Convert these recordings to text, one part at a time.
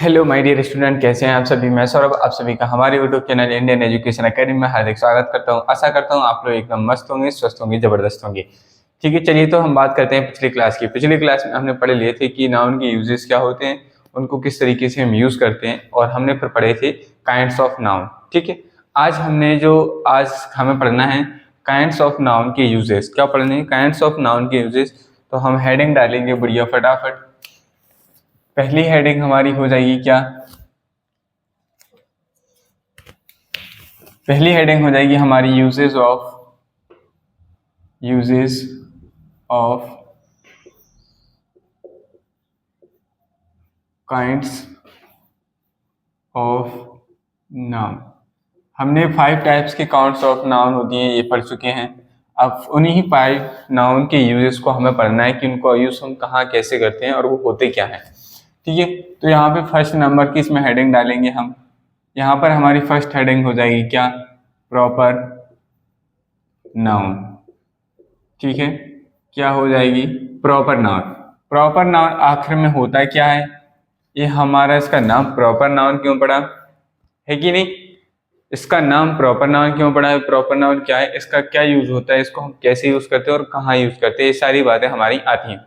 Hello my dear student, कैसे हैं आप सभी। मैं सौरभ आप सभी का हमारे YouTube channel Indian education academy में हार्दिक स्वागत करता हूं। आशा करता हूं आप लोग एकदम मस्त होंगे, स्वस्थ होंगे, जबरदस्त होंगे। ठीक है, चलिए तो हम बात करते हैं पिछली क्लास की। पिछली क्लास में हमने पढ़े लिए थे कि नाउन के यूजेस क्या होते हैं, उनको किस तरीके से हम यूज करते हैं, और हमने फिर पढ़े थे काइंड्स ऑफ नाउन। ठीक है, आज हमें पढ़ना है काइंड्स ऑफ नाउन के यूजेस। क्या पढ़ने हैं? काइंड्स ऑफ नाउन के यूजेस। तो हम हेडिंग डालेंगे बढ़िया फटाफट। पहली हेडिंग हमारी हो जाएगी क्या? पहली हेडिंग हो जाएगी हमारी uses of kinds of noun. हमने 5 टाइप्स के काउंट्स ऑफ नाउन होती हैं, ये पढ़ चुके हैं। अब उन्हीं 5 नाउन के यूजेस को हमें पढ़ना है कि उनको यूज हम कहाँ कैसे करते हैं और वो होते क्या हैं। ठीक है, तो यहाँ पे फर्स्ट नंबर की इसमें हेडिंग डालेंगे हम। यहाँ पर हमारी फर्स्ट हेडिंग हो जाएगी क्या? Proper noun. ठीक है, क्या हो जाएगी? Proper noun. प्रॉपर नाउन आखिर में होता क्या है? ये हमारा इसका नाम प्रॉपर नाउन क्यों पड़ा है कि नहीं? इसका नाम प्रॉपर नाउन क्यों पड़ा है? प्रॉपर नाउन क्या है, इसका क्या यूज होता है, इसको हम कैसे यूज करते हैं और कहाँ यूज करते हैं, ये सारी बातें हमारी आती हैं।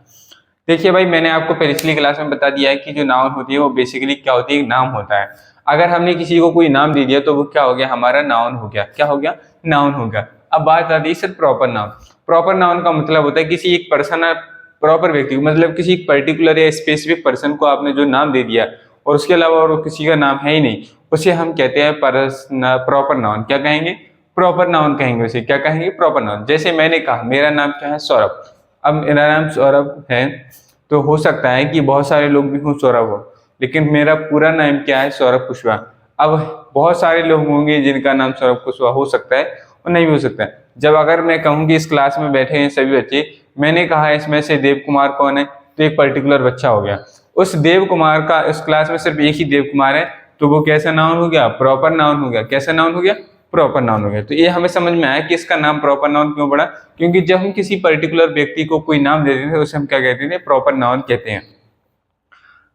देखिए भाई, मैंने आपको पिछली क्लास में बता दिया है कि जो नाउन होती है वो बेसिकली क्या होती है? नाम होता है। अगर हमने किसी को कोई नाम दे दिया तो वो क्या हो गया? हमारा नाउन हो गया। क्या हो गया? नाउन हो गया। अब बात आती है सिर्फ प्रॉपर नाउन। प्रॉपर नाउन का मतलब होता है किसी एक पर्सन, प्रॉपर व्यक्ति को, मतलब किसी एक पर्टिकुलर या स्पेसिफिक पर्सन को आपने जो नाम दे दिया और उसके अलावा और किसी का नाम है ही नहीं, उसे हम कहते हैं प्रॉपर नाउन। क्या कहेंगे? प्रॉपर नाउन कहेंगे उसे। क्या कहेंगे? Proper noun. जैसे मैंने कहा मेरा नाम क्या है? सौरभ। अब मेरा नाम सौरभ है, तो हो सकता है कि बहुत सारे लोग भी हों सौरभ हो, लेकिन मेरा पूरा नाम क्या है? सौरभ कुशवाहा। अब बहुत सारे लोग होंगे जिनका नाम सौरभ कुशवाहा हो सकता है और नहीं भी हो सकता है। जब अगर मैं कहूँ कि इस क्लास में बैठे हैं सभी बच्चे, मैंने कहा इसमें से देव कुमार कौन है, तो एक पर्टिकुलर बच्चा हो गया। उस देव कुमार का इस क्लास में सिर्फ एक ही देव कुमार है, तो वो कैसा नाउन हो गया? प्रॉपर नाउन हो गया। कैसा नाउन हो गया? प्रॉपर नाउन हो गया। तो ये हमें समझ में आया कि इसका नाम प्रॉपर नाउन क्यों पड़ा, क्योंकि जब हम किसी पर्टिकुलर व्यक्ति को कोई नाम देते थे उसे हम क्या कहते थे? प्रॉपर नाउन कहते हैं।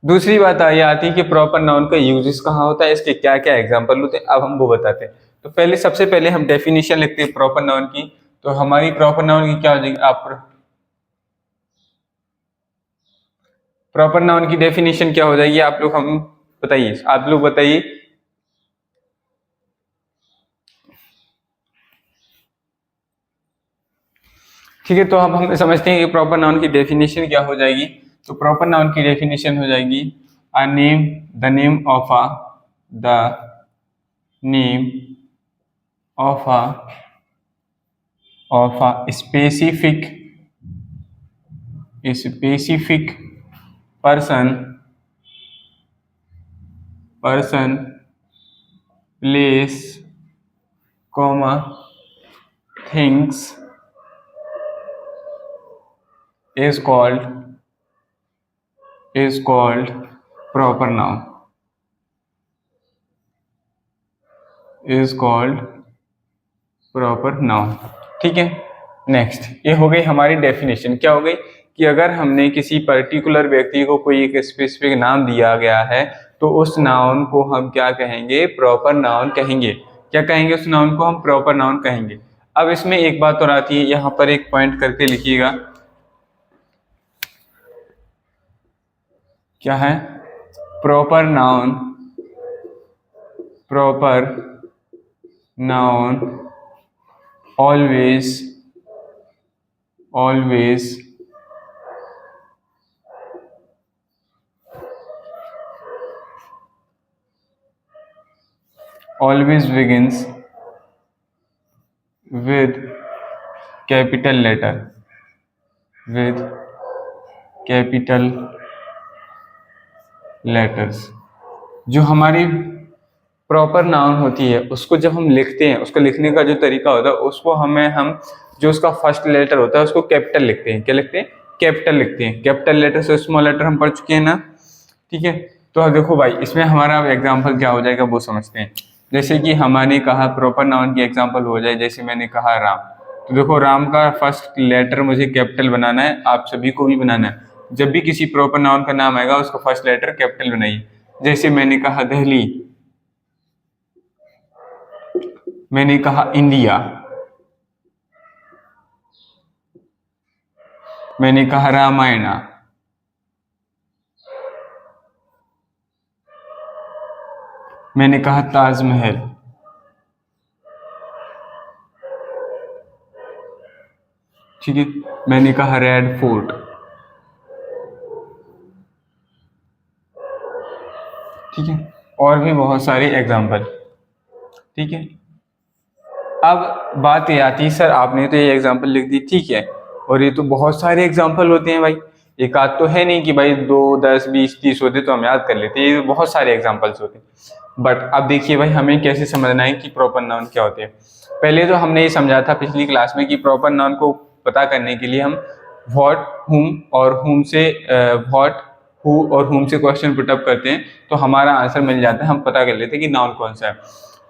दूसरी बात ये आती है कि प्रॉपर नाउन का यूजेस कहाँ होता है, इसके क्या क्या एग्जांपल होते हैं, अब हम वो बताते हैं। तो सबसे पहले हम डेफिनेशन लिखते हैं प्रॉपर नाउन की। तो हमारी प्रॉपर नाउन की क्या हो जाएगी? आप प्रॉपर नाउन की डेफिनेशन क्या हो जाएगी? आप लोग हम बताइए, आप लोग बताइए। ठीक है, तो अब हम समझते हैं कि प्रॉपर नाउन की डेफिनेशन क्या हो जाएगी। तो प्रॉपर नाउन की डेफिनेशन हो जाएगी the name of a specific person, place, things is called proper noun, ठीक है। नेक्स्ट, ये हो गई हमारी डेफिनेशन। क्या हो गई कि अगर हमने किसी पर्टिकुलर व्यक्ति को कोई एक स्पेसिफिक नाम दिया गया है तो उस नाउन को हम क्या कहेंगे? प्रॉपर नाउन कहेंगे। क्या कहेंगे? उस नाउन को हम प्रॉपर नाउन कहेंगे। अब इसमें एक बात और आती है, यहाँ पर एक पॉइंट करके लिखिएगा। क्या है? Proper noun always begins with capital letters। जो हमारी प्रॉपर नाउन होती है उसको जब हम लिखते हैं, उसको लिखने का जो तरीका होता है उसको हम जो उसका फर्स्ट लेटर होता है उसको कैपिटल लिखते हैं। क्या लिखते हैं? कैपिटल लिखते हैं। कैपिटल लेटर से स्मॉल लेटर हम पढ़ चुके हैं ना। ठीक है, तो देखो भाई, इसमें हमारा एग्जांपल क्या हो जाएगा वो समझते हैं। जैसे कि हमारे कहा प्रॉपर नाउन की एग्जांपल हो जाए, जैसे मैंने कहा राम। तो देखो, राम का फर्स्ट लेटर मुझे कैपिटल बनाना है, आप सभी को भी बनाना है। जब भी किसी प्रॉपर नाउन का नाम आएगा उसका फर्स्ट लेटर कैपिटल बनाइए। जैसे मैंने कहा दिल्ली, मैंने कहा इंडिया, मैंने कहा रामायणा, मैंने कहा ताजमहल, ठीक है, मैंने कहा रेड फोर्ट, ठीक है, और भी बहुत सारे एग्जाम्पल, ठीक है। अब बात ये आती है, सर आपने तो ये एग्जाम्पल लिख दी, ठीक है, और ये तो बहुत सारे एग्जाम्पल होते हैं भाई, एक आध तो है नहीं कि भाई 2, 10, 20, 30 होते तो हम याद कर लेते, ये बहुत सारे एग्जाम्पल्स होते हैं। बट अब देखिए भाई, हमें कैसे समझना है कि प्रॉपर नाउन क्या होते हैं। पहले तो हमने ये समझा था पिछली क्लास में कि प्रॉपर नाउन को पता करने के लिए हम व्हाट, हुम और हुम से व्हाट, हु और हुम से क्वेश्चन पुटअप करते हैं तो हमारा आंसर मिल जाता है, हम पता कर लेते हैं कि नाउन कौन सा है।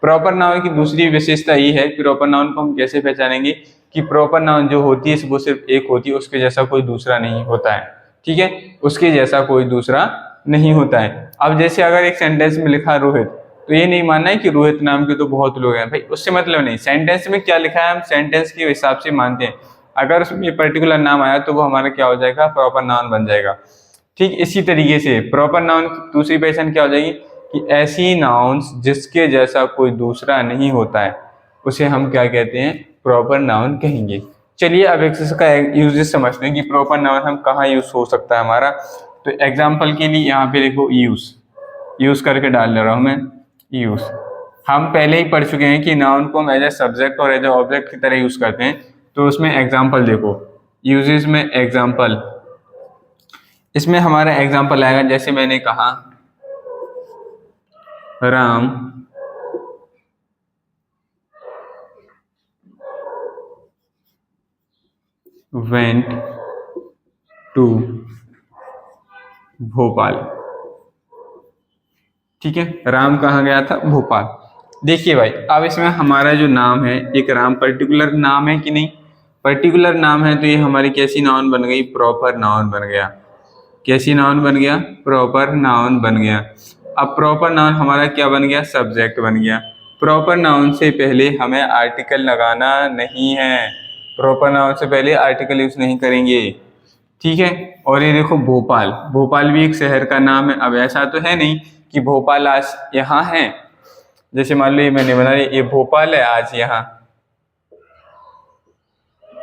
प्रॉपर नाउन की दूसरी विशेषता ये है, प्रॉपर नाउन को हम कैसे पहचानेंगे कि प्रॉपर नाउन जो होती है वो सिर्फ एक होती है, उसके जैसा कोई दूसरा नहीं होता है, ठीक है, उसके जैसा कोई दूसरा नहीं होता है। अब जैसे अगर एक सेंटेंस में लिखा रोहित, तो ये नहीं मानना है कि रोहित नाम के तो बहुत लोग हैं भाई, उससे मतलब नहीं, सेंटेंस में क्या लिखा है हम सेंटेंस के हिसाब से मानते हैं, अगर उसमें पर्टिकुलर नाम आया तो वो हमारा क्या हो जाएगा, प्रॉपर नाउन बन जाएगा। ठीक इसी तरीके से प्रॉपर नाउन की दूसरी पहचान क्या हो जाएगी कि ऐसी नाउन्स जिसके जैसा कोई दूसरा नहीं होता है उसे हम क्या कहते हैं, प्रॉपर नाउन कहेंगे। चलिए अब इसका यूजेस समझते हैं कि प्रॉपर नाउन हम कहाँ यूज हो सकता है हमारा। तो एग्जाम्पल के लिए यहाँ पे देखो यूज करके डाल ले रहा हूँ मैं, यूज हम पहले ही पढ़ चुके हैं कि नाउन को हम एज ए सब्जेक्ट और एज ए ऑब्जेक्ट की तरह यूज करते हैं। तो उसमें एग्जाम्पल देखो, यूजेस में एग्जाम्पल, इसमें हमारा एग्जाम्पल आएगा, जैसे मैंने कहा राम वेंट टू भोपाल, ठीक है, राम कहाँ गया था, भोपाल। देखिए भाई अब इसमें हमारा जो नाम है, एक राम पर्टिकुलर नाम है कि नहीं, पर्टिकुलर नाम है, तो ये हमारी कैसी नाउन बन गई, प्रॉपर नाउन बन गया। कैसी नाउन बन गया, प्रॉपर नाउन बन गया। अब प्रॉपर नाउन हमारा क्या बन गया, सब्जेक्ट बन गया। प्रॉपर नाउन से पहले हमें आर्टिकल लगाना नहीं है, प्रॉपर नाउन से पहले आर्टिकल यूज नहीं करेंगे, ठीक है। और ये देखो भोपाल, भोपाल भी एक शहर का नाम है। अब ऐसा तो है नहीं कि भोपाल आज यहाँ है, जैसे मान लो ये मैंने बना लिया ये भोपाल है आज यहाँ,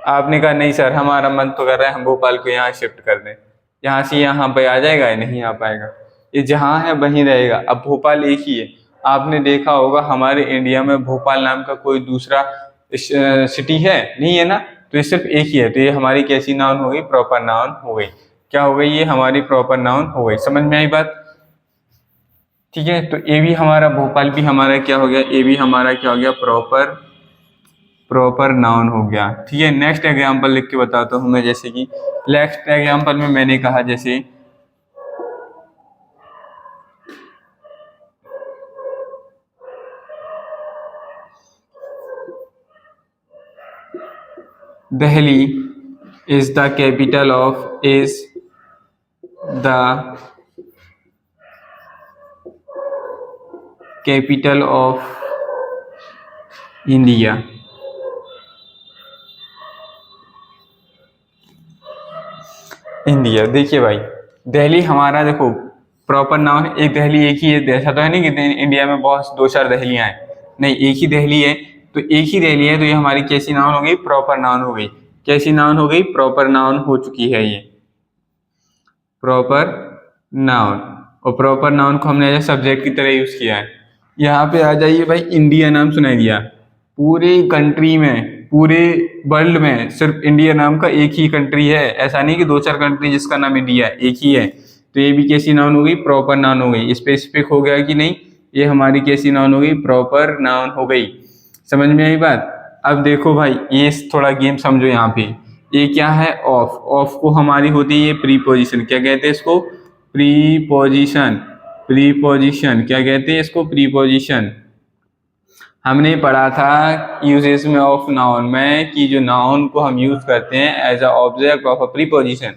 आपने कहा नहीं सर हमारा मन तो कर रहा है हम भोपाल को यहाँ शिफ्ट कर दें, यहाँ से यहाँ पे आ जाएगा या नहीं आ पाएगा, ये जहाँ है वहीं रहेगा। अब भोपाल एक ही है, आपने देखा होगा हमारे इंडिया में भोपाल नाम का कोई दूसरा सिटी है नहीं है ना, तो ये सिर्फ एक ही है। तो ये हमारी कैसी नाउन हो गई, प्रॉपर नाउन हो गई। क्या हो गई, ये हमारी प्रॉपर नाउन हो गई। समझ में आई बात, ठीक है। तो ये भी हमारा भोपाल भी हमारा क्या हो गया, ये भी हमारा क्या हो गया, प्रॉपर नाउन हो गया, ठीक है। नेक्स्ट एग्जांपल लिख के बताता हूँ मैं, जैसे कि नेक्स्ट एग्जांपल में मैंने कहा जैसे Delhi is the capital of India. India, देखिए भाई दिल्ली हमारा देखो प्रॉपर नाउन है, एक दिल्ली एक ही है, ऐसा तो है नहीं कि इंडिया में बहुत 2-4 दिल्लियां हैं, नहीं एक ही दिल्ली है। तो एक ही दिल्ली है, तो ये हमारी कैसी नाउन हो गई, प्रॉपर नाउन हो गई। कैसी नाउन हो गई, प्रॉपर नाउन हो चुकी है ये प्रॉपर नाउन। और प्रॉपर नाउन को हमने सब्जेक्ट की तरह यूज किया है। यहाँ पे आ जाइए भाई, इंडिया नाम सुनाई दिया, पूरे कंट्री में पूरे वर्ल्ड में सिर्फ इंडिया नाम का एक ही कंट्री है, ऐसा नहीं कि 2-4 कंट्री जिसका नाम इंडिया है, एक ही है। तो ये भी कैसी नाउन हो गई, प्रॉपर नाउन हो गई। स्पेसिफिक हो गया कि नहीं, ये हमारी कैसी नाउन हो गई, प्रॉपर नाउन हो गई। समझ में आई बात। अब देखो भाई ये थोड़ा गेम समझो, यहाँ पे ये क्या है, ऑफ। ऑफ को हमारी होती है ये प्रीपोजिशन, क्या कहते हैं इसको, प्रीपोजिशन। प्रीपोजिशन क्या कहते हैं इसको, प्रीपोजिशन। हमने पढ़ा था यूजेस में ऑफ नाउन में कि जो नाउन को हम यूज करते हैं as a object of a preposition,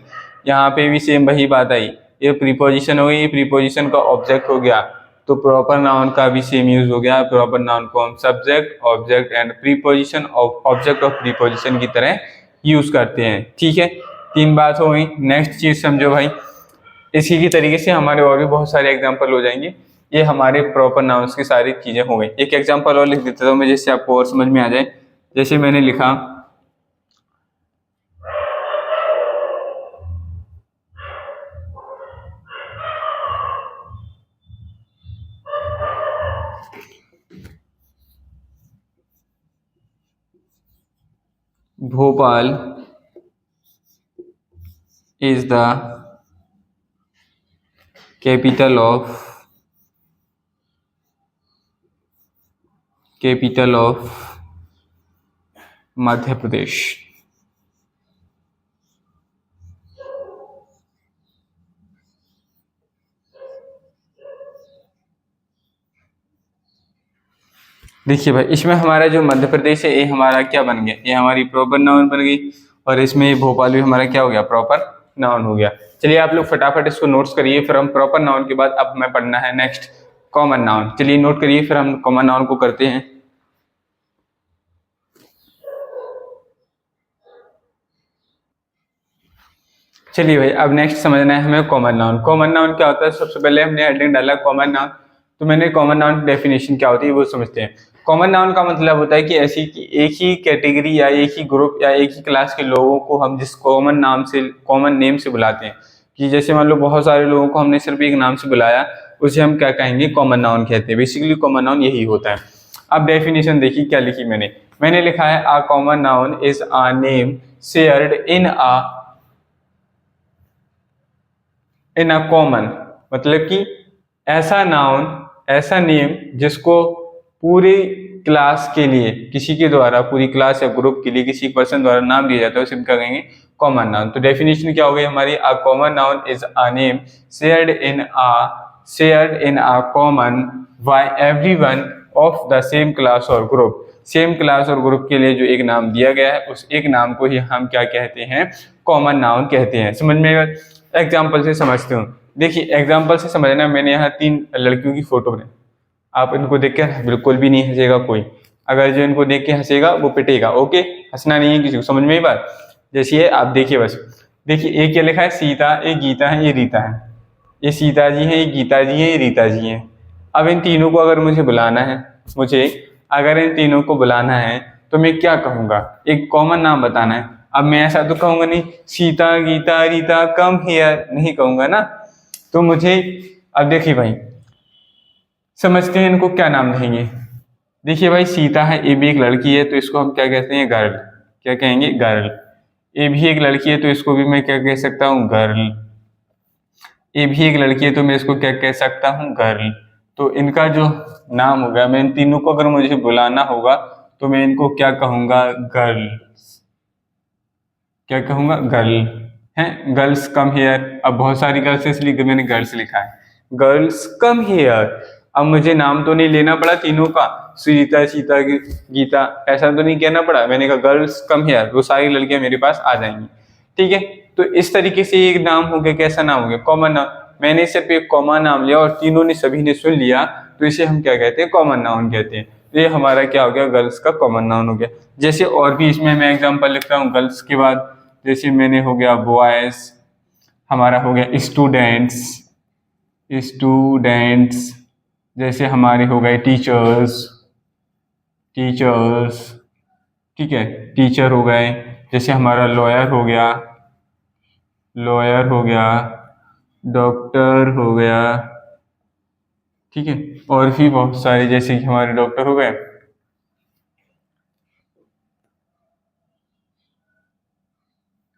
यहाँ पे भी सेम वही बात आई। ये प्रीपोजिशन हो गई, ये प्रीपोजिशन का ऑब्जेक्ट हो गया, तो प्रॉपर नाउन का भी सेम यूज हो गया। प्रॉपर नाउन को हम subject, object and preposition object of preposition की तरह यूज करते हैं। ठीक है, 3 बात हो गई। नेक्स्ट चीज समझो भाई, इसी की तरीके से हमारे और भी बहुत सारे एग्जाम्पल हो जाएंगे। ये हमारे प्रॉपर नाउन्स की सारी चीजें हो गई। एक एग्जाम्पल और लिख देता हूँ मैं, जिससे आपको और समझ में आ जाए। जैसे मैंने लिखा Bhopal is the capital of Madhya Pradesh. देखिए भाई, इसमें हमारा जो मध्य प्रदेश है ये हमारा क्या बन गया, ये हमारी प्रॉपर नाउन बन गई, और इसमें भोपाल भी हमारा क्या हो गया, प्रॉपर नाउन हो गया। चलिए आप लोग फटाफट इसको नोट्स करिए, फिर हम प्रॉपर नाउन के बाद अब हमें पढ़ना है नेक्स्ट कॉमन नाउन। चलिए नोट करिए, फिर हम कॉमन नाउन को करते हैं। चलिए भाई, अब नेक्स्ट समझना है हमें कॉमन नाउन। कॉमन नाउन क्या होता है, सबसे पहले हमने हेडिंग डाला कॉमन नाउन, तो मैंने कॉमन नाउन की डेफिनेशन क्या होती है वो समझते हैं। कॉमन नाउन का मतलब होता है कि ऐसी कि एक ही कैटेगरी या एक ही ग्रुप या एक ही क्लास के लोगों को हम जिस कॉमन नेम से बुलाते हैं, कि जैसे मान लो बहुत सारे लोगों को हमने सिर्फ एक नाम से बुलाया, उसे हम क्या कहेंगे, कॉमन नाउन कहते हैं। बेसिकली कॉमन नाउन यही होता है। अब डेफिनेशन देखिए क्या लिखी मैंने लिखा है अ common noun is a name shared in a common, मतलब कि ऐसा नाउन, ऐसा नेम जिसको पूरी क्लास के लिए किसी के द्वारा, पूरी क्लास या ग्रुप के लिए किसी पर्सन द्वारा नाम दिया जाता है, उसे हम क्या कहेंगे, कॉमन नाउन। तो डेफिनेशन क्या हो गई हमारी, a common noun is a name shared in a common by everyone of the same class और ग्रुप। सेम क्लास और ग्रुप के लिए जो एक नाम दिया गया है, उस एक नाम को ही हम क्या कहते हैं, कॉमन नाउन कहते हैं। समझ में? एग्जाम्पल से समझते हूँ। देखिए एग्जाम्पल से समझना, मैंने यहाँ 3 लड़कियों की फोटो बनाई, आप इनको देख के बिल्कुल भी नहीं हंसेगा कोई, अगर जो इनको देख के हंसेगा वो पिटेगा। ओके, हंसना नहीं है किसी को, समझ में ही बात। जैसे ये आप देखिए, बस देखिए, एक ये लिखा है सीता, एक गीता है, ये रीता है। ये सीता जी हैं, ये गीता जी हैं, ये रीता जी हैं। अब इन तीनों को अगर मुझे बुलाना है, अगर इन तीनों को बुलाना है तो मैं क्या कहूँगा, एक कॉमन नाम बताना है। अब मैं ऐसा तो कहूँगा नहीं सीता गीता रीता कम हियर, नहीं कहूँगा ना। तो मुझे, अब देखिए भाई, समझते हैं इनको क्या नाम देंगे। देखिए भाई, सीता है, ये भी एक लड़की है, तो इसको हम क्या कहते हैं, गर्ल। क्या कहेंगे, गर्ल। ये भी एक लड़की है, तो इसको भी मैं क्या कह सकता हूँ, गर्ल। ये भी एक लड़की है, तो मैं इसको क्या कह सकता हूँ, गर्ल। तो इनका जो नाम होगा, मैं इन तीनों को अगर मुझे बुलाना होगा तो मैं इनको क्या कहूँगा, गर्ल। क्या कहूँगा, गर्ल है। गर्ल्स कम हियर, अब बहुत सारी गर्ल्स इसलिए मैंने गर्ल्स लिखा है, गर्ल्स कम हियर। अब मुझे नाम तो नहीं लेना पड़ा तीनों का, सीता सीता गीता, ऐसा तो नहीं कहना पड़ा। मैंने कहा गर्ल्स कम हियर, वो सारी लड़कियां मेरे पास आ जाएंगी। ठीक है, तो इस तरीके से एक नाम हो गया, कैसा नाम हो गया, कॉमन नाउन। मैंने सिर्फ एक कॉमन नाम लिया और तीनों ने, सभी ने सुन लिया, तो इसे हम क्या कहते हैं, कॉमन नाउन कहते हैं। ये हमारा क्या हो गया, गर्ल्स का कॉमन नाउन हो गया। जैसे और भी इसमें मैं एग्जांपल लिखता हूँ गर्ल्स के बाद, जैसे मैंने हो गया बॉयज, हमारा हो गया स्टूडेंट्स, जैसे हमारे हो गए टीचर्स, ठीक है, टीचर हो गए। जैसे हमारा लॉयर हो गया, डॉक्टर हो गया। ठीक है, और भी बहुत सारे, जैसे कि हमारे डॉक्टर हो गए,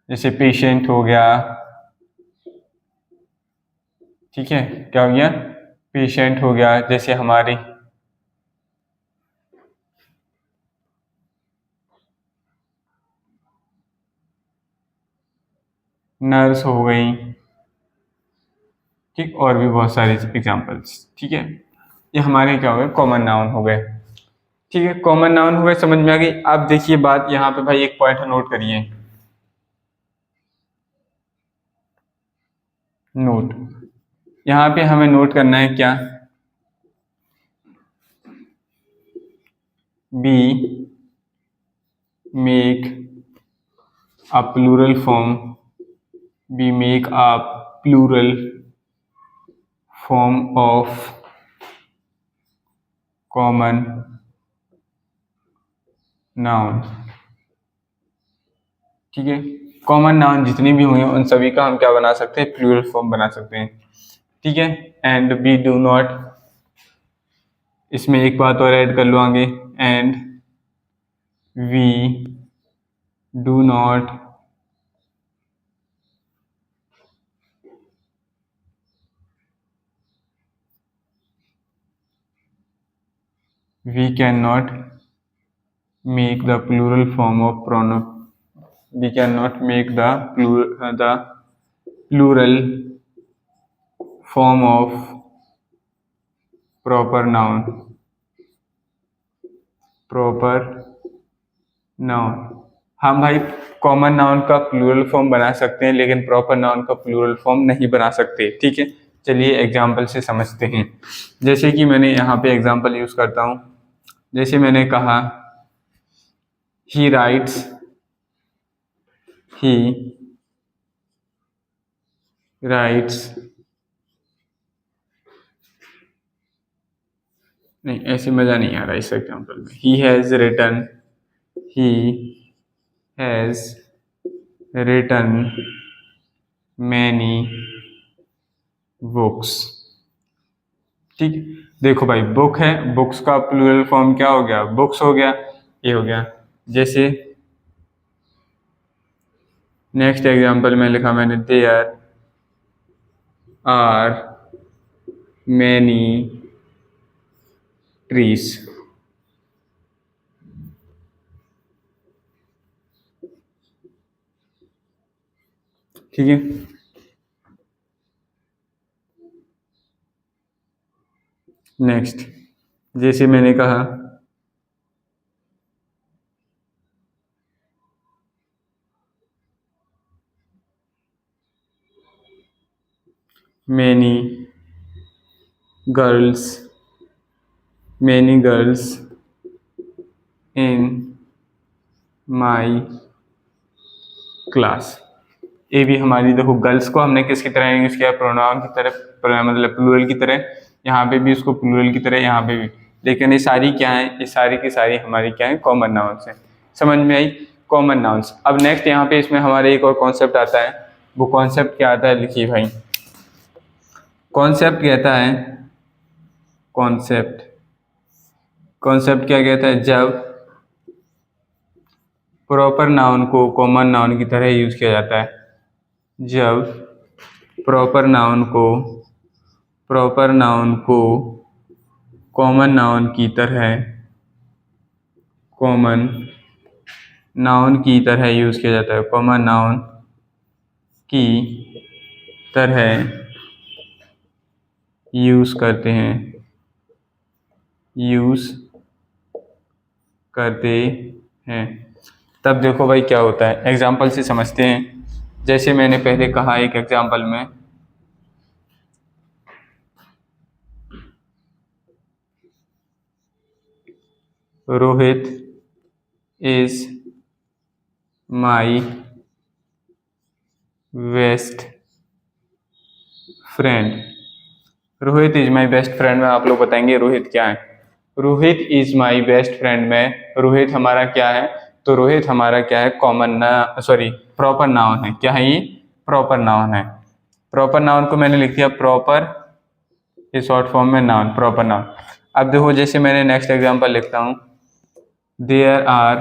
जैसे पेशेंट हो गया। ठीक है, क्या हो गया, पेशेंट हो गया। जैसे हमारी नर्स हो गई। ठीक, और भी बहुत सारे एग्जांपल्स। ठीक है, ये हमारे क्या हो गए, कॉमन नाउन हो गए। ठीक है, कॉमन नाउन हो गए, समझ में आ गई। अब देखिए बात यहाँ पे भाई, एक पॉइंट नोट करिए। नोट, यहाँ पे हमें नोट करना है क्या, be make a plural form, we make a plural form of common noun। ठीक है, कॉमन नाउन जितने भी होंगे उन सभी का हम क्या बना सकते हैं, प्लूरल फॉर्म बना सकते हैं। ठीक है, एंड वी डू नॉट, इसमें एक बात और ऐड कर लो आगे, and we do not we cannot make the plural form of pronoun, we cannot make the plural form of proper noun, हम भाई कॉमन नाउन का प्लूरल फॉर्म बना सकते हैं लेकिन प्रॉपर नाउन का प्लूरल फॉर्म नहीं बना सकते। ठीक है, चलिए एग्जाम्पल से समझते हैं। जैसे कि मैंने यहाँ पे एग्जाम्पल यूज करता हूँ, जैसे मैंने कहा he writes, नहीं ऐसे मजा नहीं आ रहा इस एग्जाम्पल में। he has written many books। ठीक, देखो भाई बुक है, बुक्स का प्लूरल फॉर्म क्या हो गया, बुक्स हो गया, ये हो गया। जैसे नेक्स्ट एग्जाम्पल में लिखा मैंने देयर आर मैनी ट्रीज। ठीक है, नेक्स्ट जैसे मैंने कहा many girls in my class। ये भी हमारी, देखो गर्ल्स को हमने किसकी तरह यूज किया, प्रोनाउन की तरह, मतलब प्लूरल की तरह, यहाँ पे भी उसको प्लूरल की तरह, यहाँ पे भी। लेकिन ये सारी क्या है, ये सारी की सारी हमारी क्या है, कॉमन नाउन्स हैं। समझ में आई, कॉमन नाउन्स। अब नेक्स्ट यहाँ पे इसमें हमारे एक और कॉन्सेप्ट आता है, वो कॉन्सेप्ट क्या आता है, लिखिए भाई। कॉन्सेप्ट कहता है, कॉन्सेप्ट क्या कहता है, जब प्रॉपर नाउन को कॉमन नाउन की तरह यूज किया जाता है, जब प्रॉपर नाउन को कॉमन नाउन की तरह यूज किया जाता है, कॉमन नाउन की तरह यूज करते हैं। तब देखो भाई क्या होता है, एग्जाम्पल से समझते हैं। जैसे मैंने पहले कहा एक एग्जाम्पल में, Rohit is my best friend. Rohit is my best friend में आप लोग बताएंगे रोहित क्या है। Rohit is my best friend में रोहित हमारा क्या है, तो रोहित हमारा क्या है, प्रॉपर नाउन है। क्या है ये, प्रॉपर नाउन है। प्रॉपर नाउन को मैंने लिख दिया प्रॉपर, ये शॉर्ट फॉर्म में नाउन, प्रॉपर नाउन। अब देखो जैसे मैंने नेक्स्ट एग्जांपल लिखता हूँ, there are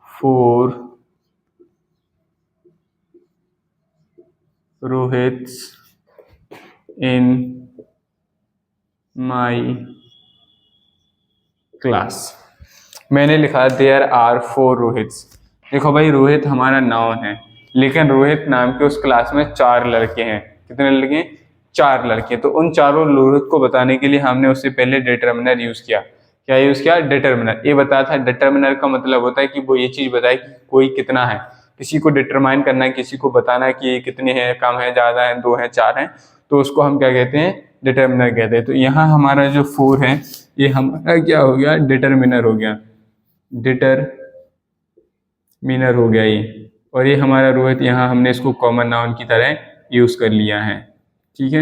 4 Rohits in my class. मैंने लिखा देयर आर 4 रोहित्स। देखो भाई रोहित हमारा नाउन है, लेकिन रोहित नाम के उस क्लास में 4 लड़के हैं। कितने लड़के, 4 लड़के। तो उन चारों रोहित को बताने के लिए हमने उससे पहले डिटर्मिनर यूज किया क्या यूज किया, डिटर्मिनर। ये बताया था डिटर्मिनर का मतलब होता है कि वो ये चीज बताए कि कोई कितना है, किसी को डिटरमाइन करना है, किसी को बताना है कि ये कितने हैं, कम है, ज्यादा है, 2 है, 4 है, तो उसको हम क्या कहते हैं, डिटर्मिनर कहते हैं। तो यहाँ हमारा जो 4 है ये हमारा क्या हो गया, डिटर्मिनर हो गया, डिटरमिनर हो गया ये। और ये हमारा रोहित, यहाँ हमने इसको कॉमन नाउन की तरह यूज कर लिया है। ठीक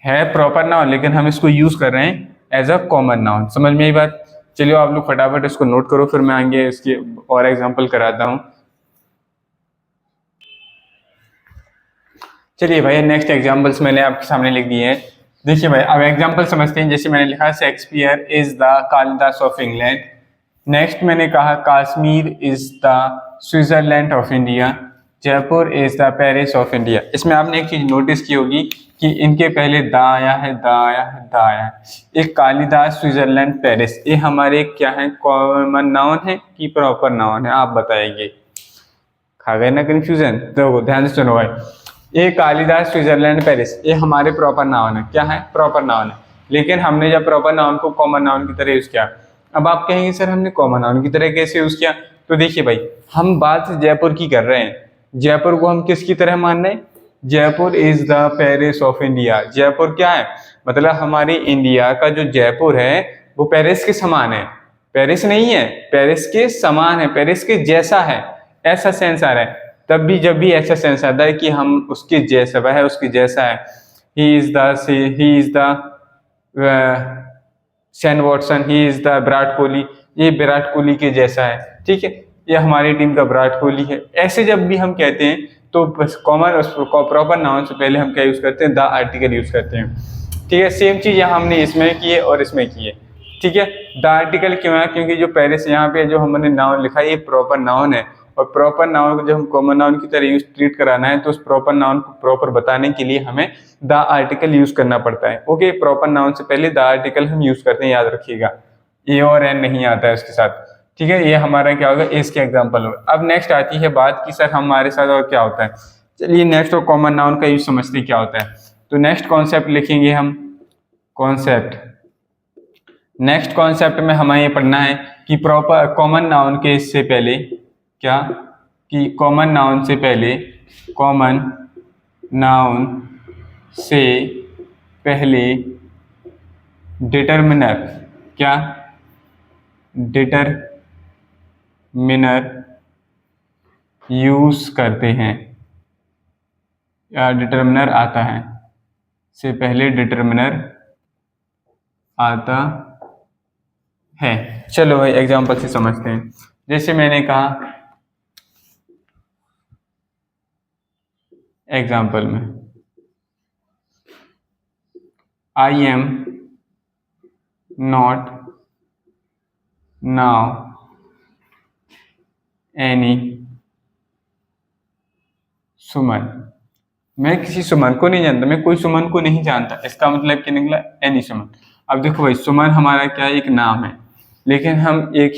है प्रॉपर नाउन, लेकिन हम इसको यूज कर रहे हैं एज अ कॉमन नाउन। समझ में आई बात। चलिए आप लोग फटाफट इसको नोट करो, फिर मैं आगे इसके और एग्जांपल कराता हूँ। चलिए भाई नेक्स्ट एग्जांपल्स मैंने आपके सामने लिख दिए हैं। देखिए भाई अब एग्जांपल समझते हैं। जैसे मैंने लिखा Shakespeare is the Kalidas of England. Next मैंने कहा Kashmir is the Switzerland of India, Jaipur is the Paris of India. इसमें आपने एक चीज नोटिस की होगी कि इनके पहले द आया है, द आया है, द आया है। एक कालिदास, स्विट्जरलैंड, पेरिस, ये हमारे क्या है, कॉमन नाउन है कि प्रॉपर नाउन है, आप बताइए। खा गए ना कंफ्यूजन, तो ध्यान से सुनो भाई। ये कालिदास, स्विट्जरलैंड, पेरिस, ये हमारे प्रॉपर नाउन है। क्या है, प्रॉपर नाउन है। लेकिन हमने जब प्रॉपर नाउन को कॉमन नाउन की तरह यूज किया। अब आप कहेंगे सर हमने कॉमन नाउन की तरह कैसे यूज किया, तो देखिए भाई हम बात जयपुर की कर रहे हैं। जयपुर को हम किसकी तरह मान रहे हैं, Jaipur is the Paris of India. Jaipur क्या है, मतलब हमारी इंडिया का जो जयपुर है वो पेरिस के समान है। पेरिस नहीं है, पेरिस के समान है, पेरिस के जैसा है, ऐसा सेंस आ रहा है। तब भी जब भी ऐसा सेंस आता है कि हम उसके जैसा, वह है उसके जैसा है, he is the Shane Watson, he is the Virat Kohli, ये विराट कोहली के जैसा है। ठीक है, ये हमारी टीम का विराट कोहली है। ऐसे जब भी हम कहते हैं तो कॉमन प्रॉपर नाउन से पहले हम क्या यूज करते हैं, द आर्टिकल यूज करते हैं। ठीक है, सेम चीज यहाँ हमने इसमें की है और इसमें की है। ठीक है, द आर्टिकल क्यों है, क्योंकि जो पेरिस यहाँ पे जो हमने नाउन लिखा है ये प्रॉपर नाउन है, और प्रॉपर नाउन को जब हम कॉमन नाउन की तरह यूज ट्रीट कराना है तो उस प्रॉपर नाउन को प्रॉपर बताने के लिए हमें द आर्टिकल यूज करना पड़ता है। ओके, प्रॉपर नाउन से पहले द आर्टिकल हम यूज करते हैं, याद रखिएगा, ए और एन नहीं आता है उसके साथ। ठीक है, ये हमारा क्या होगा, इसके एग्जाम्पल होगा। अब नेक्स्ट आती है बात कि सर हमारे साथ और क्या होता है। चलिए नेक्स्ट और कॉमन नाउन का यूज समझते क्या होता है। तो नेक्स्ट कॉन्सेप्ट लिखेंगे हम, कॉन्सेप्ट। नेक्स्ट कॉन्सेप्ट में हमें ये पढ़ना है कि प्रॉपर कॉमन नाउन के इससे पहले क्या, कि कॉमन नाउन से पहले, कॉमन नाउन से पहले डिटरमिनर, क्या, डिटरमिनर यूज करते हैं, या डिटरमिनर आता है, से पहले डिटरमिनर आता है। चलो भाई एग्जांपल से समझते हैं। जैसे मैंने कहा एग्जाम्पल में, I am not now any Suman. मैं किसी सुमन को नहीं जानता, मैं कोई सुमन को नहीं जानता, इसका मतलब क्या निकला, एनी सुमन। अब देखो भाई सुमन हमारा क्या एक नाम है, लेकिन हम एक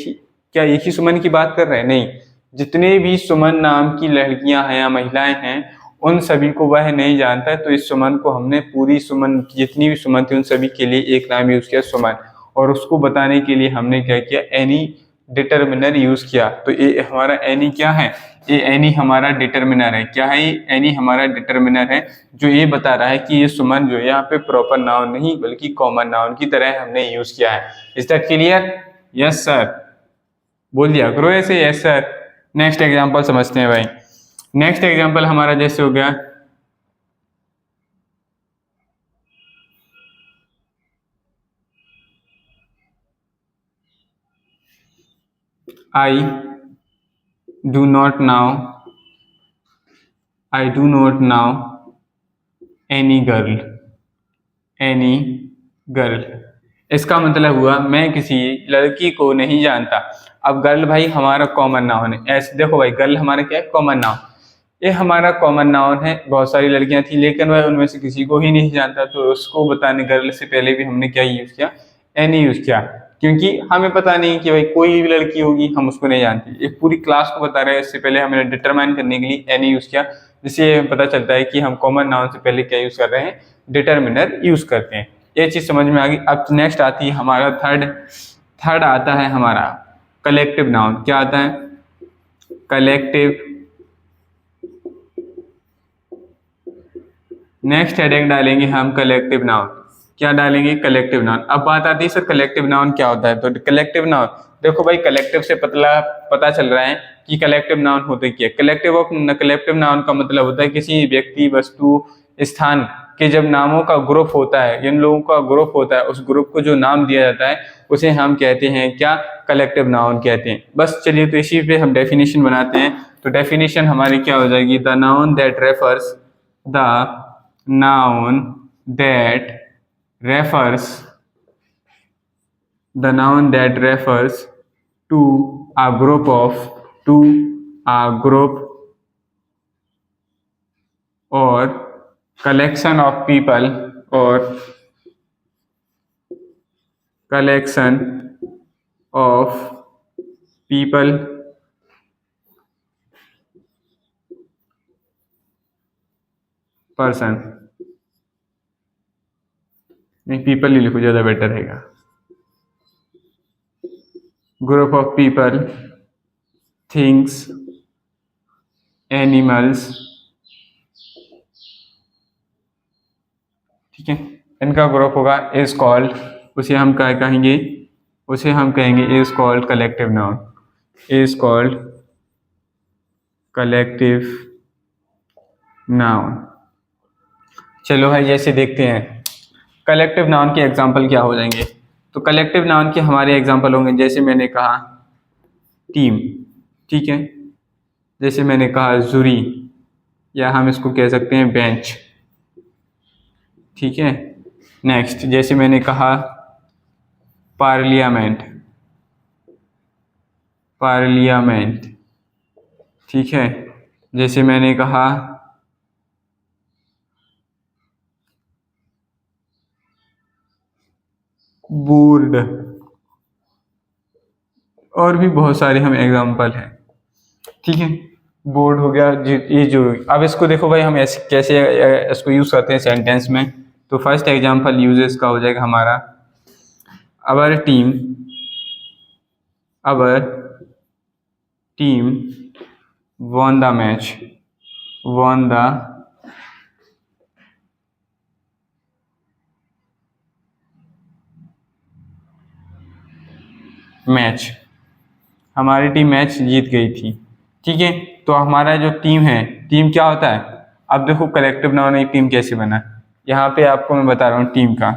ही सुमन की बात कर रहे हैं, नहीं। जितने भी सुमन नाम की लड़कियां हैं या महिलाएं हैं उन सभी को वह नहीं जानता है। तो इस सुमन को हमने पूरी सुमन, जितनी भी सुमन थी उन सभी के लिए एक नाम यूज किया, सुमन। और उसको बताने के लिए हमने क्या किया, एनी डिटरमिनर यूज किया। तो ये हमारा एनी क्या है, ये एनी हमारा डिटरमिनर है। क्या है, ये एनी हमारा डिटरमिनर है, जो ये बता रहा है कि ये सुमन जो है यहाँ पे प्रॉपर नाउन नहीं बल्कि कॉमन नाउन की तरह हमने यूज किया है। Is that clear? Yes sir, बोल दिया करो ऐसे, यस सर। नेक्स्ट एग्जाम्पल समझते हैं भाई। नेक्स्ट एग्जाम्पल हमारा जैसे हो गया, I do not know any girl। इसका मतलब हुआ मैं किसी लड़की को नहीं जानता। अब गर्ल भाई हमारा कॉमन नाउन है। ऐसे देखो भाई, गर्ल हमारा क्या है, कॉमन नाउन। ये हमारा कॉमन नाउन है, बहुत सारी लड़कियां थी लेकिन वह उनमें से किसी को ही नहीं जानता। तो उसको बताने गर्ल से पहले भी हमने क्या यूज किया, एनी यूज किया, क्योंकि हमें पता नहीं कि भाई कोई भी लड़की होगी, हम उसको नहीं जानते। एक पूरी क्लास को बता रहे हैं, इससे पहले हमने डिटरमाइन करने के लिए एनी यूज किया, जिससे हमें पता चलता है कि हम कॉमन नाउन से पहले क्या यूज कर रहे हैं, डिटरमिनर यूज करते हैं। ये चीज़ समझ में आ गई। अब नेक्स्ट आती है हमारा थर्ड आता है हमारा कलेक्टिव नाउन। क्या आता है? कलेक्टिव। नेक्स्ट हेडिंग डालेंगे हम कलेक्टिव नाउन। क्या डालेंगे? Collective noun. अब बात आती है सर कलेक्टिव नाउन क्या होता है? तो कलेक्टिव नाउन देखो भाई, कलेक्टिव से पता चल रहा है कि कलेक्टिव नाउन होते क्या। कलेक्टिव नाउन का मतलब होता है किसी व्यक्ति, वस्तु, स्थान के जब नामों का ग्रुप होता है, जिन लोगों का ग्रुप होता है, उस ग्रुप को जो नाम दिया जाता है उसे हम कहते हैं क्या? कलेक्टिव नाउन कहते हैं। बस चलिए तो इसी पे हम डेफिनेशन बनाते हैं। तो डेफिनेशन हमारी क्या हो जाएगी? The noun that refers to a group or collection of people person। नहीं, पीपल ही लिखो, ज्यादा बेटर रहेगा। Group of people, things, animals, ठीक है, इनका ग्रुप होगा इज कॉल्ड, उसे हम क्या कहेंगे? उसे हम कहेंगे is called collective noun. Is called collective noun. चलो भाई जैसे देखते हैं कलेक्टिव नाउन के एग्जाम्पल क्या हो जाएंगे। तो कलेक्टिव नाउन के हमारे एग्जाम्पल होंगे, जैसे मैंने कहा टीम, ठीक है, जैसे मैंने कहा जूरी, या हम इसको कह सकते हैं बेंच, ठीक है। नेक्स्ट जैसे मैंने कहा पार्लियामेंट, ठीक है। जैसे मैंने कहा बोर्ड, और भी बहुत सारे हम एग्जाम्पल हैं, ठीक है। बोर्ड हो गया, ये जो, अब इसको देखो भाई हम ऐसे कैसे इसको यूज करते हैं सेंटेंस में। तो फर्स्ट एग्जाम्पल यूजेस का हो जाएगा हमारा our team won the match, हमारी टीम मैच जीत गई थी, ठीक है। तो हमारा जो टीम है, टीम क्या होता है? अब देखो कलेक्टिव नाउन एक टीम कैसे बना, यहाँ पे आपको मैं बता रहा हूँ टीम का।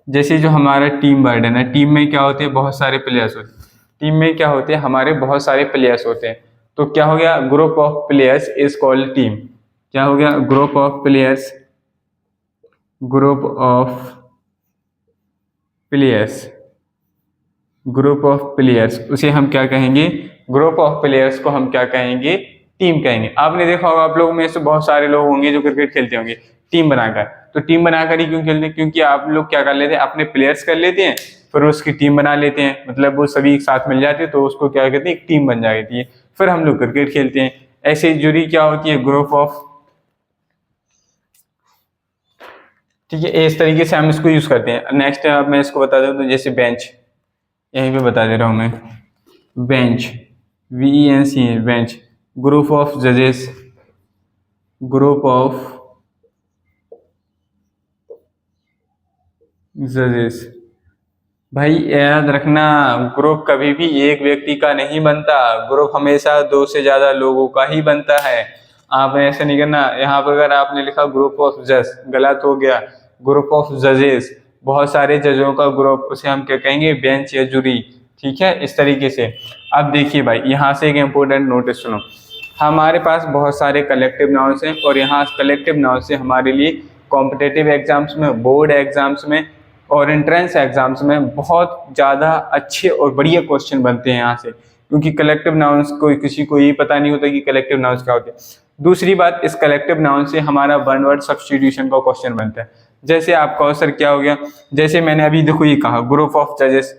जैसे जो हमारा टीम वर्ड है ना, टीम में क्या होते हैं? बहुत सारे प्लेयर्स होते हैं। टीम में क्या होते हैं? हमारे बहुत सारे प्लेयर्स होते हैं। तो क्या हो गया? Group of players is called team. क्या हो गया? ग्रुप ऑफ प्लेयर्स, उसे हम क्या कहेंगे? ग्रुप ऑफ प्लेयर्स को हम क्या कहेंगे? टीम कहेंगे। आपने देखा होगा, आप लोगों में से बहुत सारे लोग होंगे जो क्रिकेट खेलते होंगे टीम बनाकर। तो टीम बनाकर ही क्यों खेलते हैं? क्योंकि आप लोग क्या कर लेते हैं? अपने प्लेयर्स कर लेते हैं, फिर उसकी टीम बना लेते हैं, मतलब वो सभी एक साथ मिल जाते हैं, तो उसको क्या कहते हैं? एक टीम बन जाती है, फिर हम लोग क्रिकेट खेलते हैं। ऐसे जूरी क्या होती है? ग्रुप ऑफ, ठीक है। इस तरीके से हम इसको यूज करते हैं। नेक्स्ट अब मैं इसको बता दूं, तो जैसे बेंच, यहीं पे बता दे रहा हूं मैं, bench, VENC, bench, group of जजेस, भाई याद रखना, ग्रुप कभी भी एक व्यक्ति का नहीं बनता, ग्रुप हमेशा दो से ज्यादा लोगों का ही बनता है। आपने ऐसा नहीं करना। यहाँ पर अगर आपने लिखा ग्रुप ऑफ जज, गलत हो गया। ग्रुप ऑफ जजेस, बहुत सारे जजों का ग्रुप, उसे हम क्या कहेंगे? बेंच या जूरी, ठीक है, इस तरीके से। अब देखिए भाई, यहाँ से एक इम्पोर्टेंट नोटिस सुनो। हमारे पास बहुत सारे कलेक्टिव नाउन्स हैं, और यहाँ कलेक्टिव नाउन से हमारे लिए कॉम्पिटेटिव एग्जाम्स में, बोर्ड एग्जाम्स में और एंट्रेंस एग्जाम्स में बहुत ज़्यादा अच्छे और बढ़िया क्वेश्चन बनते हैं यहाँ से, क्योंकि कलेक्टिव नाउन्स को किसी को ये पता नहीं होता कि कलेक्टिव नाउन्स क्या होते हैं। दूसरी बात, इस कलेक्टिव नाउन से हमारा वन वर्ड सब्स्टिट्यूशन का क्वेश्चन बनता है। जैसे आपका सर क्या हो गया, जैसे मैंने अभी देखो ये कहा ग्रुप ऑफ जजेस,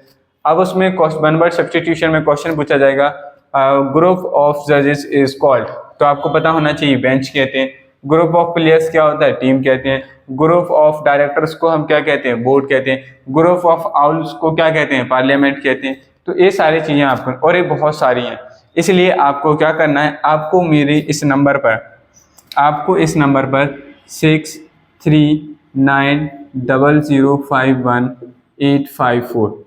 अब उसमें वन वर्ड सब्स्टिट्यूशन में क्वेश्चन पूछा जाएगा ग्रुप ऑफ जजेस इज कॉल्ड, तो आपको पता होना चाहिए बेंच कहते हैं। ग्रुप ऑफ प्लेयर्स क्या होता है, टीम कहते हैं। ग्रुप ऑफ डायरेक्टर्स को हम क्या कहते हैं, बोर्ड कहते हैं। ग्रुप ऑफ आउल्स को क्या कहते हैं, पार्लियामेंट कहते हैं। तो ये सारी चीजें आपको, और ये बहुत सारी हैं। इसलिए आपको क्या करना है, आपको मेरे इस नंबर पर, आपको इस नंबर पर 6390051854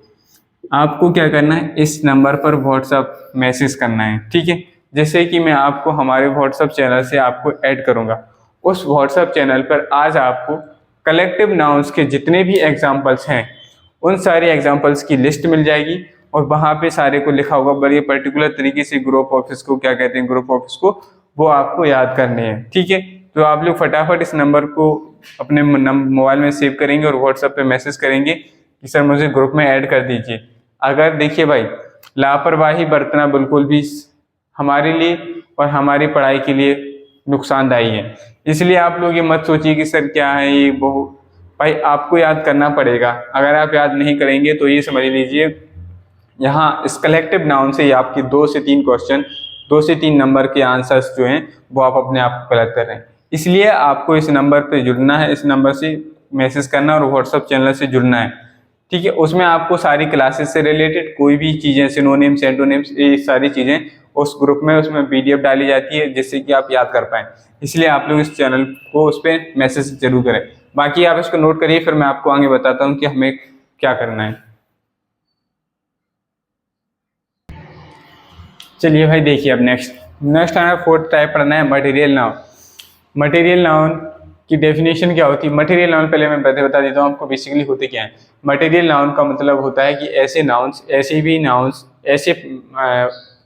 आपको क्या करना है, इस नंबर पर व्हाट्सअप मैसेज करना है, ठीक है। जैसे कि मैं आपको हमारे व्हाट्सअप चैनल से आपको ऐड करूंगा, उस व्हाट्सअप चैनल पर आज आपको कलेक्टिव नाउन्स के जितने भी एग्जाम्पल्स हैं उन सारे एग्जाम्पल्स की लिस्ट मिल जाएगी, और वहाँ पे सारे को लिखा होगा बड़े पर्टिकुलर तरीके से। ग्रुप ऑफिस को क्या कहते हैं, ग्रुप ऑफिस को, वो आपको याद करने हैं, ठीक है। तो आप लोग फटाफट इस नंबर को अपने मोबाइल में सेव करेंगे और व्हाट्सएप पे मैसेज करेंगे कि सर मुझे ग्रुप में ऐड कर दीजिए। अगर देखिए भाई, लापरवाही बरतना बिल्कुल भी हमारे लिए और हमारी पढ़ाई के लिए नुकसानदायी है। इसलिए आप लोग ये मत सोचिए कि सर क्या है ये, वो भाई आपको याद करना पड़ेगा। अगर आप याद नहीं करेंगे तो ये समझ लीजिए, यहाँ इस कलेक्टिव नाउन से आपके 2 से 3 क्वेश्चन, 2 से 3 नंबर के आंसर्स जो हैं वो आप अपने आप कलेक्ट कर रहे हैं। इसलिए आपको इस नंबर पे जुड़ना है, इस नंबर से मैसेज करना और व्हाट्सएप चैनल से जुड़ना है, ठीक है। उसमें आपको सारी क्लासेस से रिलेटेड कोई भी चीज़ें, सिनोनिम्स, एंटोनिम्स, ये सारी चीज़ें उस ग्रुप में, उसमें पीडीएफ डाली जाती है जिससे कि आप याद कर पाएँ। इसलिए आप लोग इस चैनल को, उस पर मैसेज जरूर करें। बाकी आप इसको नोट करिए, फिर मैं आपको आगे बताता हूँ कि हमें क्या करना है। चलिए भाई देखिए, अब नेक्स्ट हमें 4th टाइप पढ़ना है, मटेरियल नाउन। मटेरियल नाउन की डेफिनेशन क्या होती है। मटेरियल नाउन पहले मैं बता देता हूँ आपको बेसिकली होते क्या है। मटेरियल नाउन का मतलब होता है कि ऐसे नाउन्स, ऐसे भी नाउन्स, ऐसे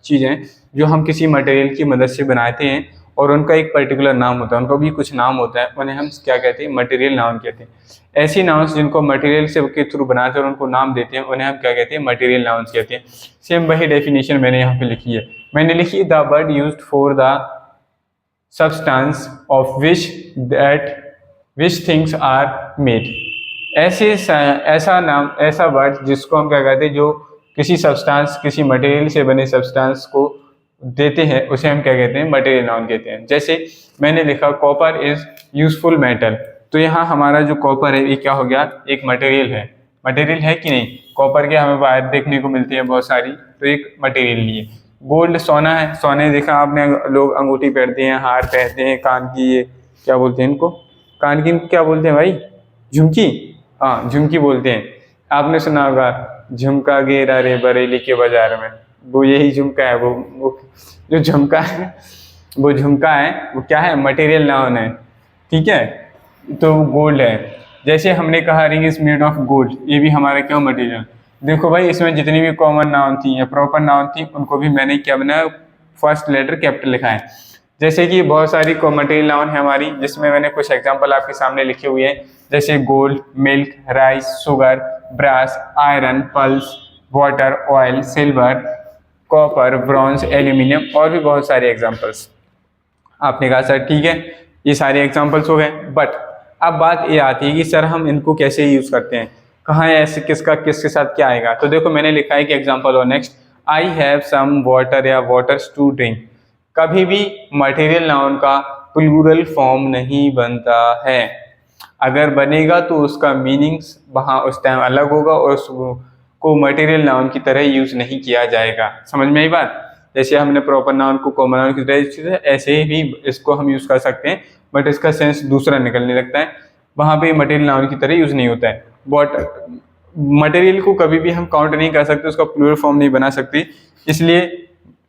चीज़ें जो हम किसी मटेरियल की मदद से बनाते हैं और उनका एक पर्टिकुलर नाम होता है, उनका भी कुछ नाम होता है, उन्हें हम क्या कहते हैं, मटेरियल नाउन कहते हैं। ऐसी नाउन्स जिनको मटेरियल से के थ्रू बनाते हैं और उनको नाम देते हैं, उन्हें हम क्या कहते हैं, मटेरियल नाउन्स कहते हैं। सेम वही डेफिनेशन मैंने यहाँ पे लिखी है। मैंने लिखी, the word used for the substance of which things are made. ऐसा वर्ड जिसको हम क्या कहते हैं, जो किसी सब्सटेंस, किसी मटेरियल से बने सब्सटेंस को देते हैं, उसे हम क्या कहते हैं, मटेरियल नाउन कहते हैं। जैसे मैंने लिखा, कॉपर इज यूजफुल मेटल। तो यहाँ हमारा जो कॉपर है ये क्या हो गया, एक मटेरियल है। मटेरियल है कि नहीं, कॉपर के हमें वायर देखने को मिलती है बहुत सारी, तो एक मटेरियल लिए। गोल्ड सोना है, सोने देखा आपने, लोग अंगूठी पहनते हैं, हार पहनते हैं, कान की, ये क्या बोलते हैं इनको, कान की क्या बोलते हैं भाई, झुमकी, हाँ झुमकी बोलते हैं। आपने सुना होगा, झुमका गेरा रे बरेली के बाजार में, वो यही झुमका है। वो जो झुमका है, वो झुमका है, वो क्या है, मटेरियल नाउन है, ठीक है। तो गोल्ड है। जैसे हमने कहा, ring is made of gold, ये भी हमारा क्यों, मटेरियल। देखो भाई, इसमें जितनी भी कॉमन नाउन थी या प्रॉपर नाउन थी, उनको भी मैंने क्या बनाया, फर्स्ट लेटर कैपिटल लिखा है। जैसे कि बहुत सारी मटेरियल नाउन है हमारी, जिसमें मैंने कुछ एग्जांपल आपके सामने लिखे हुए हैं, जैसे gold, milk, rice, sugar, brass, iron, pulse, water, oil, silver, copper, bronze, aluminium, और भी बहुत सारे एग्जाम्पल्स। आपने कहा सर ठीक है, ये सारे एग्जाम्पल्स हो गए, बट अब बात ये आती है कि सर हम इनको कैसे यूज करते हैं, कहाँ ऐसे किसका किसके साथ क्या आएगा। तो देखो मैंने लिखा है कि एग्जाम्पल और next, I have some water या वाटर्स टू ड्रिंक। कभी भी मटेरियल नाउन का प्लूरल फॉर्म नहीं बनता है। अगर बनेगा तो उसका मीनिंग्स वहाँ उस टाइम अलग होगा और उसको मटेरियल नाउन की तरह यूज नहीं किया जाएगा। समझ में आई बात। जैसे हमने प्रॉपर नाउन को कॉमन नाउन की तरह यूज किया, ऐसे ही इसको हम यूज कर सकते हैं, बट इसका सेंस दूसरा निकलने लगता है। वहाँ पे मटेरियल नाउन की तरह यूज नहीं होता है। बट मटेरियल को कभी भी हम काउंट नहीं कर सकते, उसका प्लूरल फॉर्म नहीं बना सकते। इसलिए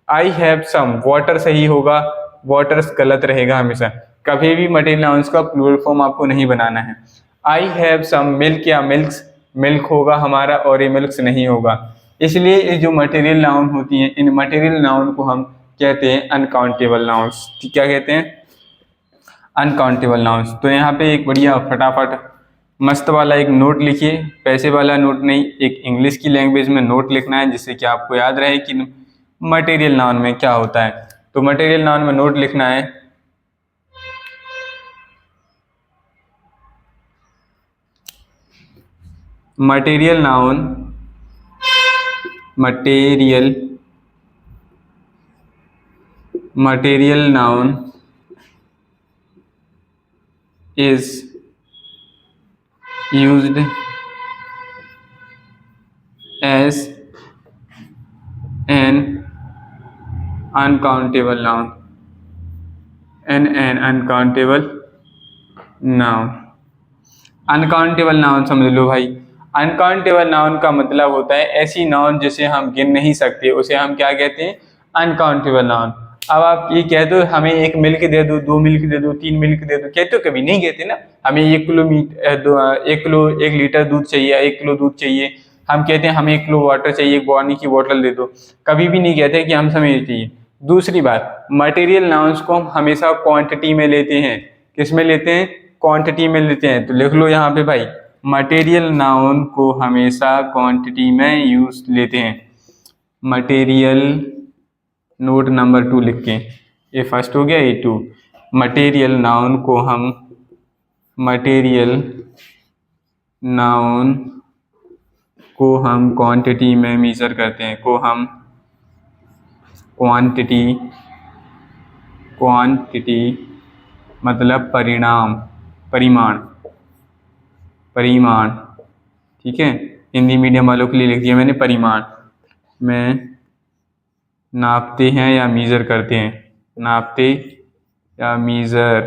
आई हैव सम, वाटर सही होगा, वाटर्स गलत रहेगा हमेशा। कभी भी मटेरियल नाउन्स का प्लूरल फॉर्म आपको नहीं बनाना है। आई हैव सम मिल्क या मिल्क्स, मिल्क होगा हमारा और ये मिल्क्स नहीं होगा। इसलिए ये जो मटेरियल नाउन होती हैं, इन मटेरियल नाउन को हम कहते हैं अनकाउंटेबल नाउन्स। क्या कहते हैं, अनकाउंटेबल नाउन्स। तो यहाँ पे एक बढ़िया फटाफट मस्त वाला एक नोट लिखिए, पैसे वाला नोट नहीं, एक इंग्लिश की लैंग्वेज में नोट लिखना है, जिससे कि आपको याद रहे कि मटेरियल नाउन में क्या होता है। तो मटेरियल नाउन में नोट लिखना है, material noun, material noun is used as an uncountable noun, an uncountable noun। Uncountable noun समझ लो भाई। अनकाउंटेबल नाउन का मतलब होता है ऐसी नाउन जिसे हम गिन नहीं सकते, उसे हम क्या कहते हैं, अनकाउंटेबल नाउन। अब आप ये कह दो हमें 1 मिल्क दे दो, 2 मिल्क दे दो, 3 मिल्क दे दो, कहते हो कभी नहीं कहते ना। हमें 1 किलो मीट 1 लीटर दूध चाहिए, 1 किलो दूध चाहिए, हम कहते हैं हमें 1 किलो वाटर चाहिए, 1 पानी की बोतल दे दो, कभी भी नहीं कहते कि हम हमें ये चाहिए। दूसरी बात, मटेरियल नाउन्स को हम हमेशा क्वांटिटी में लेते हैं। किस में लेते हैं, क्वांटिटी में लेते हैं। तो लिख लो यहाँ पे भाई, मटेरियल नाउन को हमेशा क्वांटिटी में यूज लेते हैं। मटेरियल, नोट नंबर 2 लिख के, ये फर्स्ट हो गया, ये 2। मटेरियल नाउन को हम, मटेरियल नाउन को हम क्वांटिटी में मेजर करते हैं, को हम क्वांटिटी मतलब परिणाम, परिमाण, ठीक है। हिंदी मीडियम वालों के लिए लिख दिया मैंने, परिमाण में नापते हैं या मीजर करते हैं, नापते या मीजर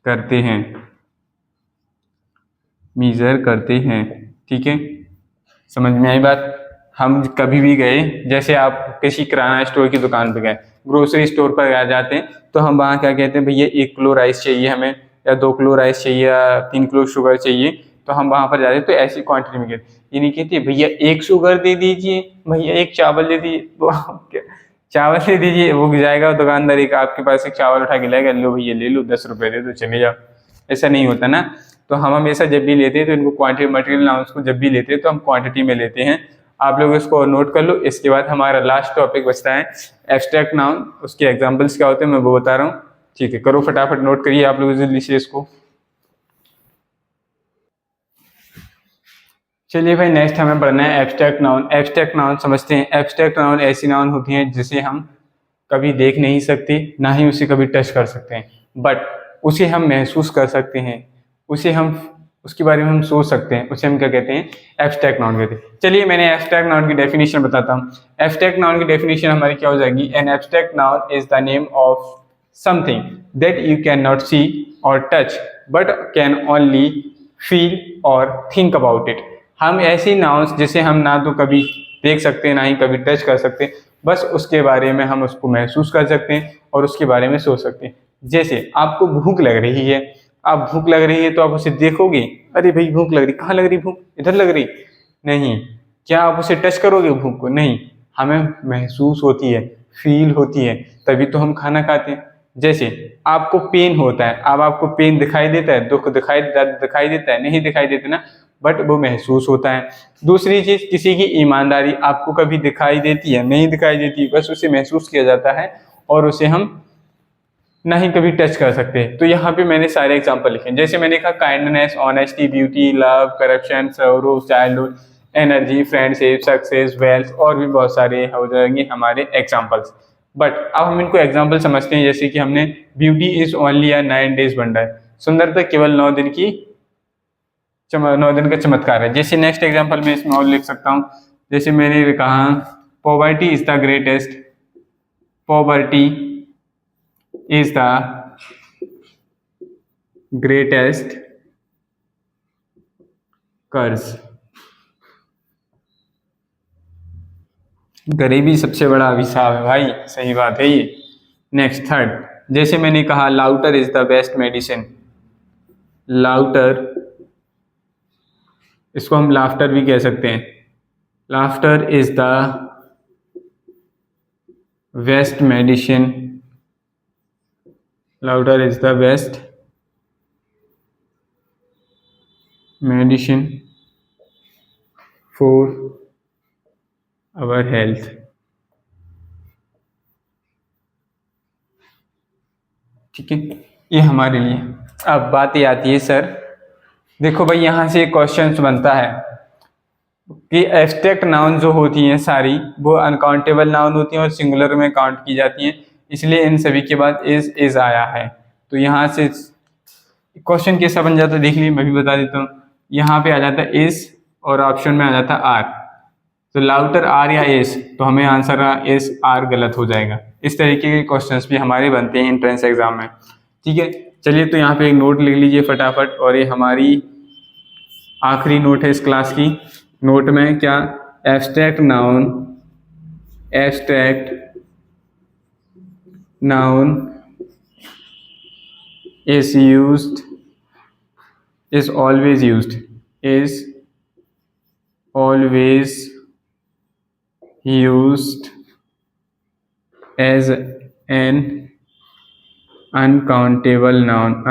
करते हैं, ठीक है। समझ में आई बात। हम कभी भी गए, जैसे आप किसी किराना स्टोर की दुकान पे गए, ग्रोसरी स्टोर पर जाते हैं, तो हम वहाँ क्या कहते हैं, भैया 1 किलो राइस चाहिए हमें, या 2 किलो राइस चाहिए, या 3 किलो शुगर चाहिए। तो हम वहाँ पर जाते हैं तो ऐसी क्वांटिटी में कहते, ये नहीं कहते भैया 1 शुगर दे दीजिए, भैया 1 चावल दे दीजिए, तो चावल दे दीजिए, वो जाएगा दुकानदार, एक आपके पास एक चावल उठा के लाएगा, लो भैया ले लो, 10 रुपये दे दो, चले जाओ। ऐसा नहीं होता ना। तो हम हमेशा जब भी लेते हैं तो इनको क्वांटिटी, मटेरियल नाउन्स को जब भी लेते हैं तो हम क्वांटिटी में लेते हैं। आप लोग इसको नोट कर लो। इसके बाद हमारा लास्ट टॉपिक बचता है एब्स्ट्रैक्ट नाउन। उसके एग्जांपल्स क्या होते हैं मैं वो बता रहा हूँ, ठीक है। करो फटाफट, नोट करिए आप लोग जल्दी से इसको। चलिए भाई, नेक्स्ट हमें पढ़ना है एब्स्ट्रैक्ट नाउन। एब्स्ट्रैक्ट नाउन समझते हैं। एब्स्ट्रैक्ट नाउन ऐसी नाउन होती हैं जिसे हम कभी देख नहीं सकते, ना ही उसे कभी टच कर सकते हैं, बट उसे हम महसूस कर सकते हैं, उसे हम, उसके बारे में हम सोच सकते हैं, उसे हम क्या कहते हैं, एब्स्ट्रैक्ट नाउन कहते हैं। चलिए मैंने एब्स्ट्रैक्ट नाउन की डेफिनेशन बताता हूँ। एब्स्ट्रैक्ट नाउन की डेफिनेशन हमारी क्या हो जाएगी, an abstract noun is the name of something that you can not see or touch but can only feel or think about it. हम ऐसी नाउन्स जिसे हम ना तो कभी देख सकते हैं, ना ही कभी टच कर सकते हैं, बस उसके बारे में हम उसको महसूस कर सकते हैं और उसके बारे में सोच सकते हैं। जैसे आपको भूख लग रही है, आप भूख लग रही है तो आप उसे देखोगे, अरे भाई भूख लग रही, कहाँ लग रही भूख, इधर लग रही, नहीं। क्या आप उसे टच करोगे भूख को, नहीं। हमें महसूस होती है, फील होती है, तभी तो हम खाना खाते हैं। जैसे आपको पेन होता है, अब आपको पेन दिखाई देता है, दुख दिखाई देता है, नहीं दिखाई देता ना, बट वो महसूस होता है। दूसरी चीज, किसी की ईमानदारी आपको कभी दिखाई देती है, नहीं दिखाई देती, बस उसे महसूस किया जाता है और उसे हम नहीं कभी टच कर सकते। तो यहाँ पे मैंने सारे एग्जांपल लिखे, जैसे मैंने कहा kindness, honesty, beauty, love, corruption, sorrow, childhood, energy, friendship, success, wealth, और भी बहुत सारे हो जाएंगे हमारे एग्जांपल्स। बट अब हम इनको एग्जांपल समझते हैं। जैसे कि हमने beauty is only a 9 days wonder, सुंदरता केवल 9 दिन की 9 दिन का चमत्कार है। जैसे नेक्स्ट एग्जांपल में इसमें और लिख सकता हूँ, जैसे मैंने कहा poverty is the greatest, poverty is the greatest कर्ज, गरीबी सबसे बड़ा अभिशाप है भाई, सही बात है ये। नेक्स्ट थर्ड, जैसे मैंने कहा laughter is the best medicine, laughter, इसको हम लाफ्टर भी कह सकते हैं, laughter is the best medicine, laughter is the best medicine for our health. ठीक है, ये हमारे लिए। अब बात ये आती है सर, देखो भाई यहाँ से क्वेश्चन बनता है कि एब्स्ट्रैक्ट नाउन जो होती हैं सारी वो अनकाउंटेबल नाउन होती हैं और सिंगुलर में काउंट की जाती हैं। इसलिए इन सभी के बाद इज आया है। तो यहाँ से क्वेश्चन कैसा बन जाता है देख लीजिए, मैं भी बता देता हूँ। यहाँ पे आ जाता है इज और ऑप्शन में आ जाता है आर, तो लाउटर आर या इज, तो हमें आंसर इज आर गलत हो जाएगा। इस तरीके के क्वेश्चंस भी हमारे बनते हैं एंट्रेंस एग्जाम में। ठीक है, चलिए तो यहाँ पे एक नोट लिख लीजिए फटाफट, और ये हमारी आखिरी नोट है इस क्लास की। नोट में क्या, abstract noun is always used as an uncountable noun।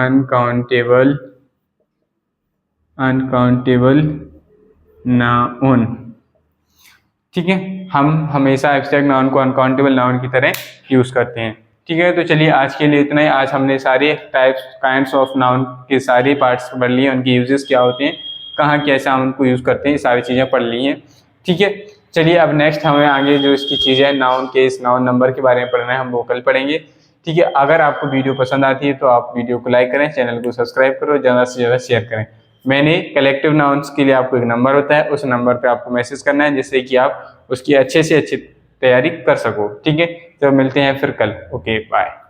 ठीक है, हम हमेशा एब्स्ट्रैक्ट नाउन को अनकाउंटेबल नाउन की तरह यूज करते हैं। ठीक है, तो चलिए आज के लिए इतना ही। आज हमने सारे काइंड्स ऑफ नाउन के सारे पार्ट्स पढ़ लिए, उनके यूजेस क्या होते हैं, कहाँ कैसे हम उनको यूज करते हैं, ये सारी चीजें पढ़ ली हैं। ठीक है, चलिए अब नेक्स्ट हमें आगे जो इसकी चीजें हैं, नाउन केस, नाउन नंबर के बारे में पढ़ना है, हम वो कल पढ़ेंगे। ठीक है, अगर आपको वीडियो पसंद आती है तो आप वीडियो को लाइक करें, चैनल को सब्सक्राइब करो, ज़्यादा से ज़्यादा शेयर करें। मैंने कलेक्टिव नाउन्स के लिए आपको एक नंबर होता है, उस नंबर पे आपको मैसेज करना है, जिससे कि आप उसकी अच्छे से अच्छी तैयारी कर सको। ठीक है, तो मिलते हैं फिर कल। Okay, bye.